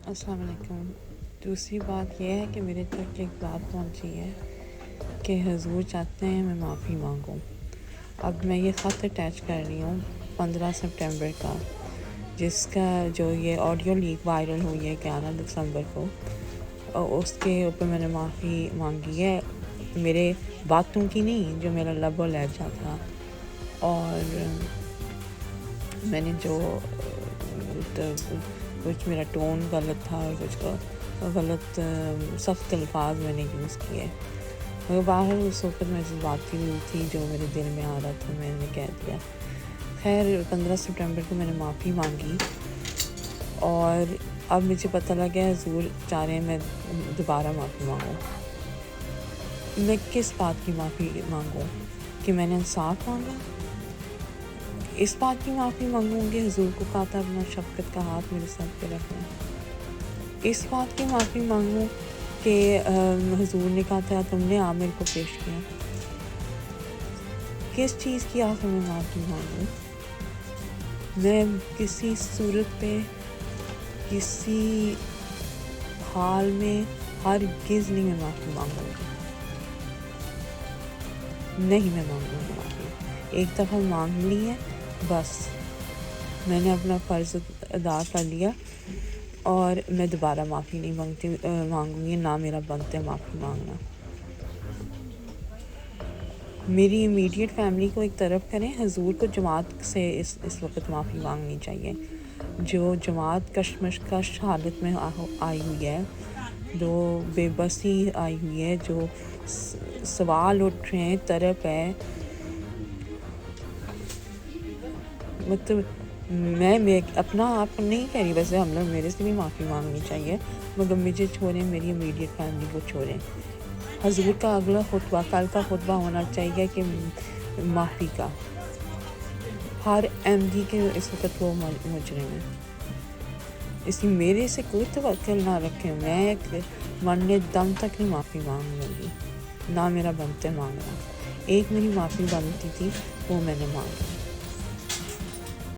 السلام علیکم۔ دوسری بات یہ ہے کہ میرے تک ایک بات پہنچی ہے کہ حضور چاہتے ہیں میں معافی مانگوں۔ اب میں یہ خط اٹیچ کر رہی ہوں 15 سپٹمبر کا، جس کا جو یہ آڈیو لیک وائرل ہوئی ہے 11 دسمبر کو، اس کے اوپر میں نے معافی مانگی ہے، میرے باتوں کی نہیں، جو میرا لب و لہجہ تھا، اور میں نے جو کچھ میرا ٹون غلط تھا اور کچھ غلط سخت الفاظ میں نے یوز کیے، مگر باہر اس وقت میں جذباتی ہوئی تھی، جو میرے دل میں آ رہا تھا میں نے کہہ دیا۔ خیر 15 سپٹمبر کو میں نے معافی مانگی، اور اب مجھے پتہ لگا ہے حضور چاہ رہے ہیں میں دوبارہ معافی مانگوں۔ میں کس بات کی معافی مانگوں؟ کہ میں نے انصاف مانگا؟ اس بات کی معافی مانگوں کہ حضور کو کہا تھا اپنا شفقت کا ہاتھ میرے سر پہ رکھنا؟ اس بات کی معافی مانگوں کہ حضور نے کہا تھا تم نے عامر کو پیش کیا؟ کس چیز کی آخر میں معافی مانگوں؟ میں کسی صورت پہ، کسی حال میں ہرگز نہیں میں معافی مانگوں گی، نہیں میں مانگوں گی معافی۔ ایک دفعہ مانگ لی ہے، بس میں نے اپنا فرض ادا کر لیا، اور میں دوبارہ معافی نہیں مانگوں گی، نہ میرا بنتا ہے معافی مانگنا۔ میری امیڈیٹ فیملی کو ایک طرف کریں، حضور کو جماعت سے اس وقت معافی مانگنی چاہیے، جو جماعت کشمکش حالت میں آئی ہوئی ہے، جو بے بسی آئی ہوئی ہے، جو سوال اٹھ رہے ہیں، طرف ہے، مطلب میں اپنا آپ نہیں کہہ رہی، ویسے ہم لوگ میرے سے بھی معافی مانگنی چاہیے، مگر مجھے چھوڑیں، میری امیڈیٹ فیملی کو چھوڑیں۔ حضور کا اگلا خطبہ، کل کا خطبہ ہونا چاہیے کہ معافی کا، ہر احمدی کے اس وقت وہ مجرم ہیں، اس لیے میرے سے کوئی توقع نہ رکھیں، میں مرنے دم تک نہیں معافی مانگوں گی، نہ میرا بنتے مانگنا۔ ایک میری معافی بنتی تھی، وہ میں نے مانگی۔